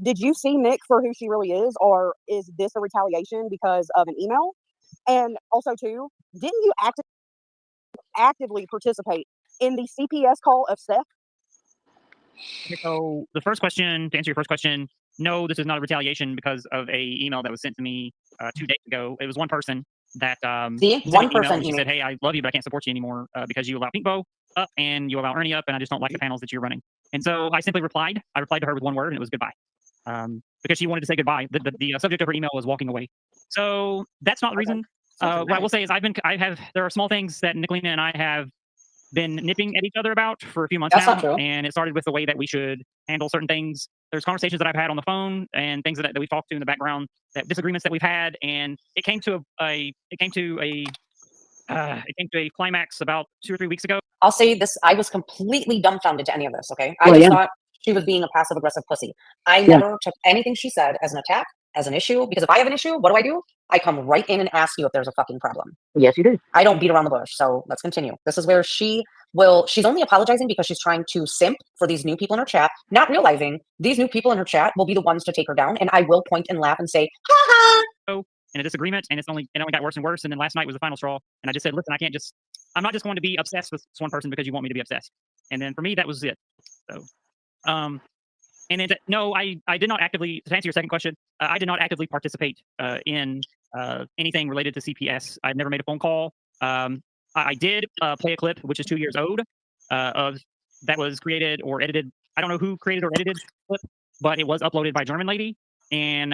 did you see Nick for who she really is, or is this a retaliation because of an email? And also, too, didn't you actively participate in the CPS call of Steph? Okay, so the first question, to answer your first question, no, this is not a retaliation because of a email that was sent to me 2 days ago. It was one person that See, sent one an email person and she said, "Hey, I love you, but I can't support you anymore because you allow Pinkbo up and you allow Ernie up, and I just don't like the panels that you're running." And so I simply replied. I replied to her with one word, and it was goodbye. Because she wanted to say goodbye. The subject of her email was walking away. So that's not the reason. What I will say is there are small things that Nikalina and I have been nipping at each other about for a few months That's now. not true. And it started with the way that we should handle certain things. There's conversations that I've had on the phone and things that we've talked to in the background, that disagreements that we've had, and it came to a climax about 2 or 3 weeks ago. I'll say this: I was completely dumbfounded to any of this. Okay, I just thought she was being a passive aggressive pussy. I never took anything she said as an attack, as an issue, because if I have an issue, what do? I come right in and ask you if there's a fucking problem. Yes, you do. I don't beat around the bush. So let's continue. This is where she's only apologizing because she's trying to simp for these new people in her chat, not realizing these new people in her chat will be the ones to take her down. And I will point and laugh and say, ha ha. In a disagreement, and it only got worse and worse. And then last night was the final straw. And I just said, listen, I'm not just going to be obsessed with this one person because you want me to be obsessed. And then for me, that was it. So, and then no, I did not actively, to answer your second question, I did not actively participate in anything related to CPS. I've never made a phone call. I did play a clip, which is 2 years old, that was created or edited. I don't know who created or edited the clip, but it was uploaded by a German lady. And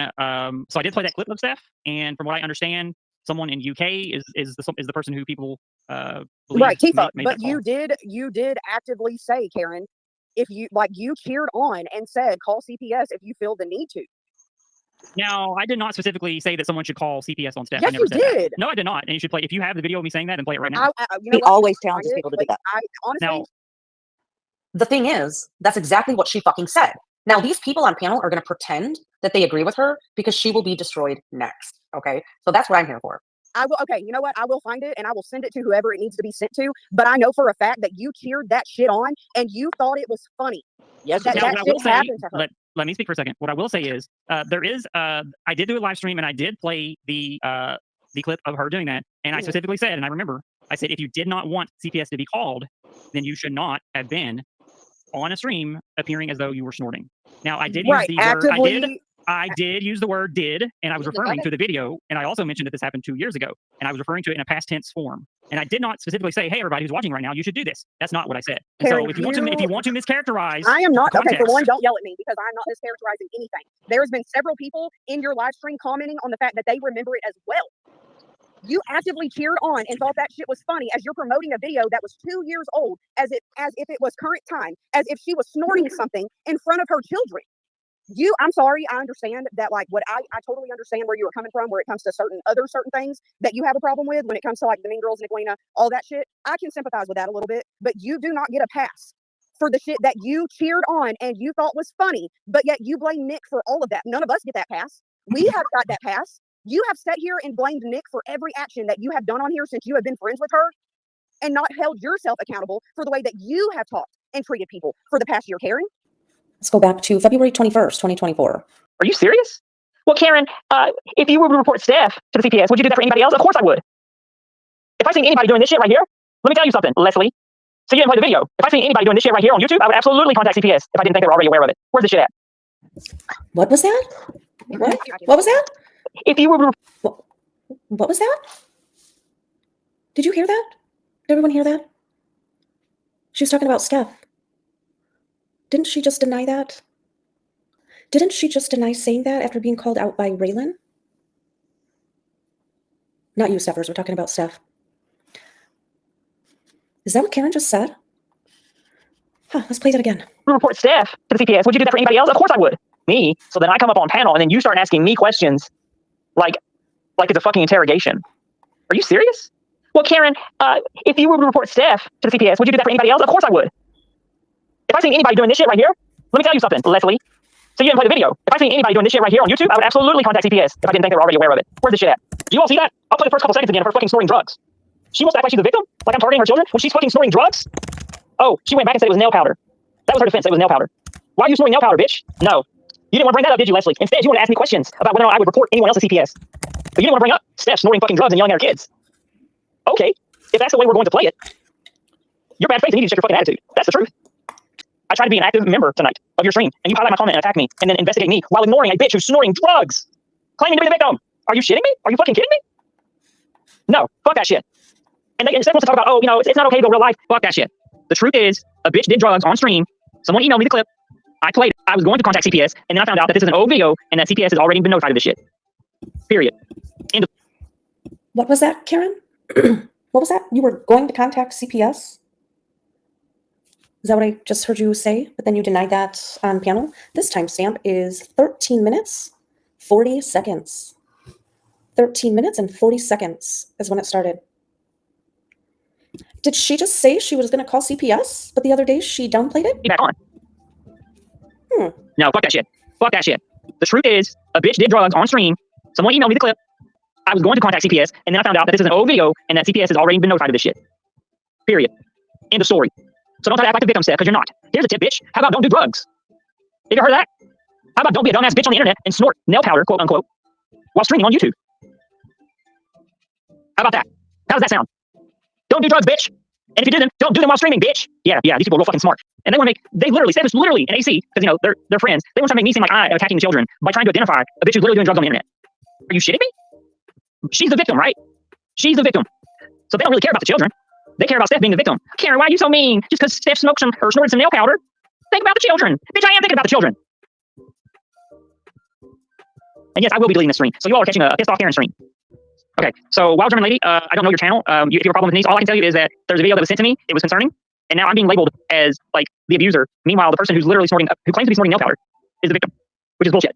so I did play that clip of Steph. And from what I understand, someone in UK is the person who people believe right, Tifa. Made but you did actively say, Karen, if you cheered on and said call CPS if you feel the need to. Now, I did not specifically say that someone should call CPS on Steph. Yes, I never you said did. That. No, I did not. And you should play. If you have the video of me saying that, then play it right now. He always challenges people to do that. Honestly, now, the thing is, that's exactly what she fucking said. Now, these people on panel are going to pretend that they agree with her because she will be destroyed next. Okay, so that's what I'm here for. I will. Okay, you know what? I will find it and I will send it to whoever it needs to be sent to. But I know for a fact that you cheered that shit on and you thought it was funny. Yes, that shit happened to her. Let me speak for a second. What I will say is, I did do a live stream and I did play the clip of her doing that. And I specifically said, and I remember, I said, if you did not want CPS to be called, then you should not have been on a stream appearing as though you were snorting. Now, I did use the word. I did use the word "did," and I was referring to the video. And I also mentioned that this happened 2 years ago, and I was referring to it in a past tense form. And I did not specifically say, "Hey, everybody who's watching right now, you should do this." That's not what I said. And so, if you want to mischaracterize, I am not okay. For one, don't yell at me because I'm not mischaracterizing anything. There's been several people in your live stream commenting on the fact that they remember it as well. You actively cheered on and thought that shit was funny as you're promoting a video that was 2 years old, as if it was current time, as if she was snorting something in front of her children. I'm sorry, I understand that, I totally understand where you were coming from, where it comes to certain things that you have a problem with when it comes to the Mean Girls, Nikalina, all that shit. I can sympathize with that a little bit, but you do not get a pass for the shit that you cheered on and you thought was funny, but yet you blame Nick for all of that. None of us get that pass. We have got that pass. You have sat here and blamed Nick for every action that you have done on here since you have been friends with her and not held yourself accountable for the way that you have talked and treated people for the past year, Karen. Let's go back to February 21st, 2024. Are you serious? Well, Karen, if you were to report Steph to the CPS, would you do that for anybody else? Of course I would. If I seen anybody doing this shit right here, let me tell you something, Leslie. So you didn't play the video. If I seen anybody doing this shit right here on YouTube, I would absolutely contact CPS if I didn't think they were already aware of it. Where's the shit at? What was that? What was that? If you were... What was that? Did you hear that? Did everyone hear that? She was talking about Steph. Didn't she just deny that? Didn't she just deny saying that after being called out by Raylan? Not you, Stephers. We're talking about Steph. Is that what Karen just said? Let's play that again. Report Steph to the CPS. Would you do that for anybody else? Of course I would. Me. So then I come up on panel and then you start asking me questions like it's a fucking interrogation. Are you serious? Well, Karen, if you were to report Steph to the CPS, would you do that for anybody else? Of course I would. If I seen anybody doing this shit right here, let me tell you something, Leslie. So you didn't play the video. If I seen anybody doing this shit right here on YouTube, I would absolutely contact CPS if I didn't think they were already aware of it. Where's the shit at? Do you all see that? I'll play the first couple seconds again of her fucking snorting drugs. She wants to act like she's a victim, like I'm targeting her children when she's fucking snorting drugs. Oh, she went back and said it was nail powder. That was her defense. It was nail powder. Why are you snorting nail powder, bitch? No. You didn't want to bring that up, did you, Leslie? Instead, you want to ask me questions about whether or not I would report anyone else's CPS. But you didn't want to bring up Steph snorting fucking drugs and yelling at her kids. Okay, if that's the way we're going to play it, you're bad faith and you need to check your fucking attitude. That's the truth. I tried to be an active member tonight of your stream, and you highlight my comment and attack me, and then investigate me while ignoring a bitch who's snorting drugs, claiming to be the victim. Are you shitting me? Are you fucking kidding me? No, fuck that shit. And they instead wants to talk about, oh, you know, it's not okay to go real life. Fuck that shit. The truth is, a bitch did drugs on stream. Someone emailed me the clip. I played it. I was going to contact CPS, and then I found out that this is an old video, and that CPS has already been notified of this shit. Period. End of. What was that, Karen? What was that? You were going to contact CPS? Is that what I just heard you say? But then you denied that on panel? This timestamp is 13 minutes, 40 seconds. 13 minutes and 40 seconds is when it started. Did she just say she was going to call CPS, but the other day she downplayed it? Be back on. No, fuck that shit. Fuck that shit. The truth is, a bitch did drugs on stream. Someone emailed me the clip. I was going to contact CPS, and then I found out that this is an old video, and that CPS has already been notified of this shit. Period. End of story. So don't try to act like the victim, Steph, because you're not. Here's a tip, bitch. How about don't do drugs? Have you heard of that? How about don't be a dumbass bitch on the internet and snort nail powder, quote unquote, while streaming on YouTube? How about that? How does that sound? Don't do drugs, bitch. And if you do them, don't do them while streaming, bitch. Yeah, these people are real fucking smart. And they want to they literally, Steph is literally an AC, because, you know, they're friends. They want to make me seem like I'm attacking children by trying to identify a bitch who's literally doing drugs on the internet. Are you shitting me? She's the victim, right? She's the victim. So they don't really care about the children. They care about Steph being the victim. Karen, why are you so mean? Just because Steph smoked some or snorted some nail powder? Think about the children. Bitch, I am thinking about the children. And yes, I will be deleting the stream. So you all are catching a pissed off Karen stream. Okay, so Wild German Lady, I don't know your channel. If you have a problem with knees, all I can tell you is that there's a video that was sent to me. It was concerning. And now I'm being labeled as, like, the abuser. Meanwhile, the person who's literally snorting, who claims to be snorting nail powder, is the victim, which is bullshit.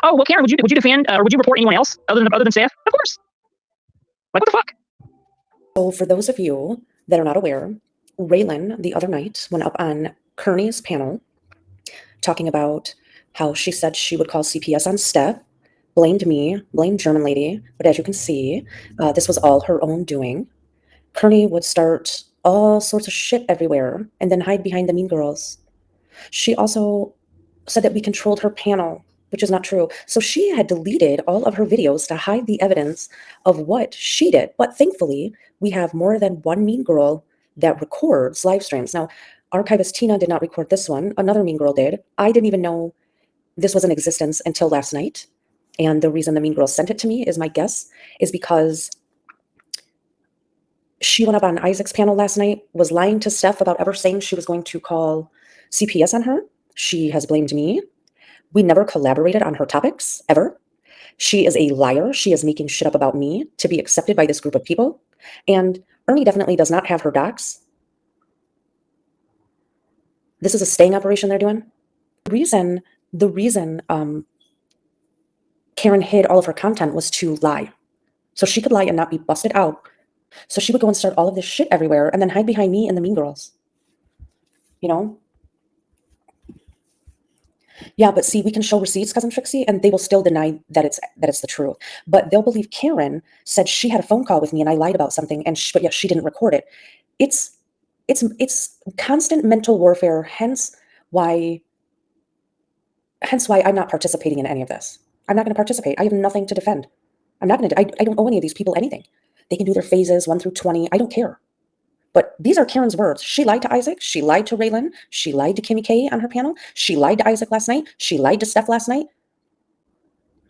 Oh, well, Karen, would you defend, or would you report anyone else other than Steph? Of course. Like, what the fuck? So for those of you that are not aware, Raylan the other night went up on Kearney's panel talking about how she said she would call CPS on Steph, blamed me, blamed German Lady, but as you can see, this was all her own doing. Kearney would start all sorts of shit everywhere and then hide behind the mean girls. She also said that we controlled her panel, which is not true. So she had deleted all of her videos to hide the evidence of what she did. But thankfully, we have more than one mean girl that records live streams. Now, archivist Tina did not record this one. Another mean girl did. I didn't even know this was in existence until last night. And the reason the mean girl sent it to me, is my guess, is because she went up on Isaac's panel last night, was lying to Steph about ever saying she was going to call CPS on her. She has blamed me. We never collaborated on her topics, ever. She is a liar. She is making shit up about me to be accepted by this group of people. And Ernie definitely does not have her docs. This is a sting operation they're doing. The reason Karen hid all of her content was to lie. So she could lie and not be busted out. So she would go and start all of this shit everywhere and then hide behind me and the mean girls. You know? Yeah, but see, we can show receipts, Cousin Trixie, and they will still deny that it's the truth. But they'll believe Karen said she had a phone call with me and I lied about something, but yet she didn't record it. It's constant mental warfare. Hence why I'm not participating in any of this. I'm not going to participate. I have nothing to defend. I'm not going to. I don't owe any of these people anything. They can do their phases 1 through 20. I don't care. But these are Karen's words. She lied to Isaac. She lied to Raylan. She lied to Kimmy K on her panel. She lied to Isaac last night. She lied to Steph last night.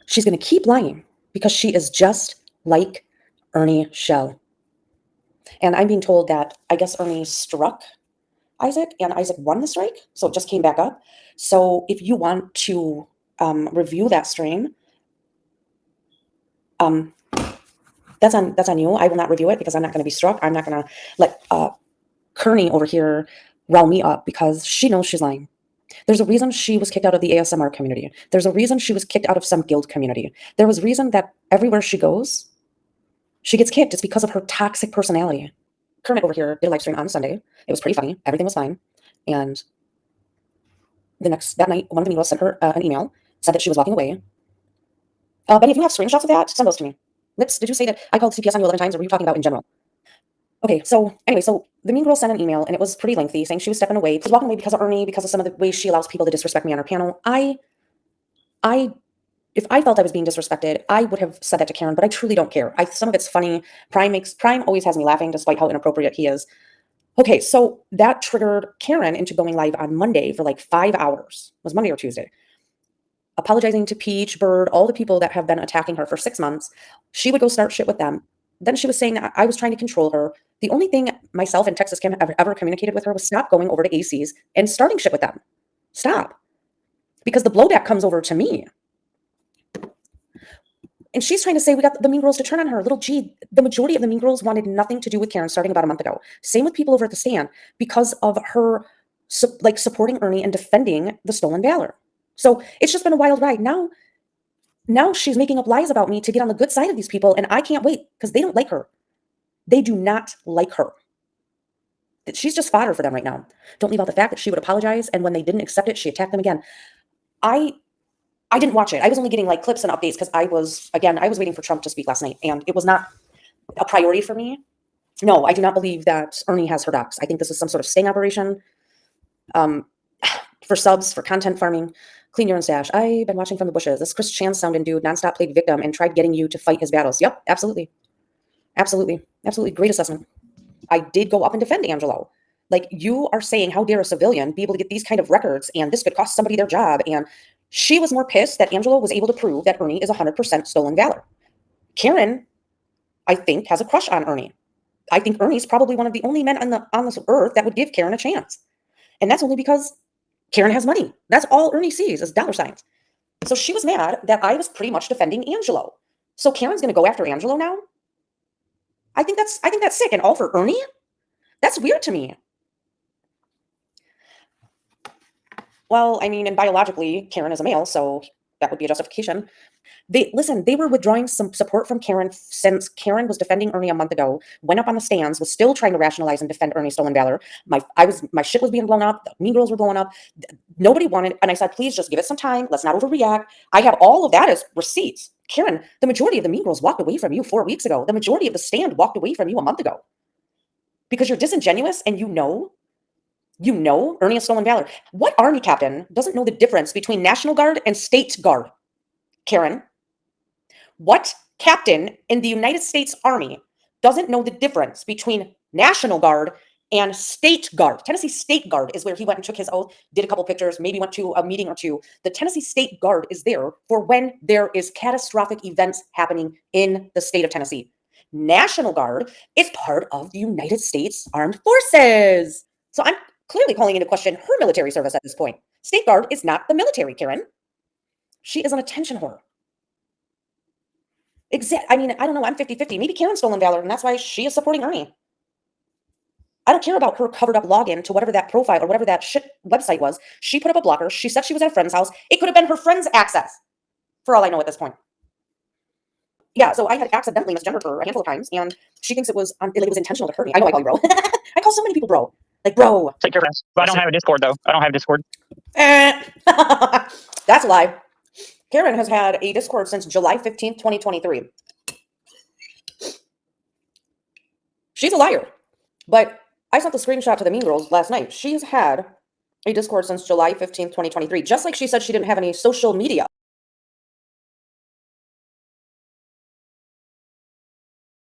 She's going to keep lying because she is just like Ernie Shell. And I'm being told that I guess Ernie struck Isaac and Isaac won the strike. So it just came back up. So if you want to review that stream, that's on you. I will not review it because I'm not going to be struck. I'm not going to let Kearney over here rile me up because she knows she's lying. There's a reason she was kicked out of the ASMR community. There's a reason she was kicked out of some guild community. There was reason that everywhere she goes, she gets kicked. It's because of her toxic personality. Kermit over here did a live stream on Sunday. It was pretty funny. Everything was fine. And that night, one of the meanwhile sent her an email, said that she was walking away. Benny, if you have screenshots of that, send those to me. Lips, did you say that I called CPS on you 11 times, or were you talking about in general? Okay, so anyway, so the mean girl sent an email, and it was pretty lengthy, saying she was stepping away. She was walking away because of Ernie, because of some of the ways she allows people to disrespect me on her panel. I if I felt I was being disrespected, I would have said that to Karen, but I truly don't care. Some of it's funny. Prime always has me laughing despite how inappropriate he is. Okay, so that triggered Karen into going live on Monday for like 5 hours. It was Monday or Tuesday. Apologizing to Peach, Bird, all the people that have been attacking her for 6 months. She would go start shit with them. Then she was saying that I was trying to control her. The only thing myself and Texas Kim have ever communicated with her was stop going over to AC's and starting shit with them. Stop. Because the blowback comes over to me. And she's trying to say we got the Mean Girls to turn on her. Little G, the majority of the Mean Girls wanted nothing to do with Karen starting about a month ago. Same with people over at the stand because of her supporting Ernie and defending the stolen valor. So it's just been a wild ride. Now she's making up lies about me to get on the good side of these people, and I can't wait because they don't like her. They do not like her. She's just fodder for them right now. Don't leave out the fact that she would apologize, and when they didn't accept it, she attacked them again. I didn't watch it. I was only getting like clips and updates because I was waiting for Trump to speak last night, and it was not a priority for me. No, I do not believe that Ernie has her docs. I think this is some sort of sting operation for subs, for content farming. Clean your own stash. I've been watching from the bushes. This Chris Chan sounding dude nonstop played victim and tried getting you to fight his battles. Yep, absolutely. Absolutely. Absolutely. Great assessment. I did go up and defend Angelo. Like, you are saying, how dare a civilian be able to get these kind of records, and this could cost somebody their job. And she was more pissed that Angelo was able to prove that Ernie is 100% stolen valor. Karen, I think, has a crush on Ernie. I think Ernie's probably one of the only men on this earth that would give Karen a chance. And that's only because Karen has money. That's all Ernie sees is dollar signs. So she was mad that I was pretty much defending Angelo. So Karen's going to go after Angelo now? I think that's sick. And all for Ernie? That's weird to me. Well, I mean, and biologically, Karen is a male, so that would be a justification. They were withdrawing some support from Karen since Karen was defending Ernie a month ago, went up on the stands, was still trying to rationalize and defend Ernie's stolen valor. My shit was being blown up. The Mean Girls were blowing up. Nobody wanted, and I said, please just give it some time. Let's not overreact. I have all of that as receipts. Karen, the majority of the Mean Girls walked away from you 4 weeks ago. The majority of the stand walked away from you a month ago. Because you're disingenuous and you know Ernie has stolen valor. What Army captain doesn't know the difference between National Guard and State Guard? Karen, what captain in the United States Army doesn't know the difference between National Guard and State Guard? Tennessee State Guard is where he went and took his oath, did a couple pictures, maybe went to a meeting or two. The Tennessee State Guard is there for when there is catastrophic events happening in the state of Tennessee. National Guard is part of the United States Armed Forces. So I'm clearly calling into question her military service at this point. State Guard is not the military, Karen. She is an attention whore. I mean, I don't know. I'm 50-50. Maybe Karen's stolen valor, and that's why she is supporting Ernie. I don't care about her covered up login to whatever that profile or whatever that shit website was. She put up a blocker. She said she was at a friend's house. It could have been her friend's access, for all I know at this point. Yeah, so I had accidentally misgendered her a handful of times, and she thinks it was intentional to hurt me. I know I call you bro. I call so many people bro. Like, bro. Take your friends. But I don't have a Discord, though. I don't have Discord. That's a lie. Karen has had a Discord since July 15th, 2023. She's a liar. But I sent the screenshot to the Mean Girls last night. She's had a Discord since July 15th, 2023. Just like she said she didn't have any social media.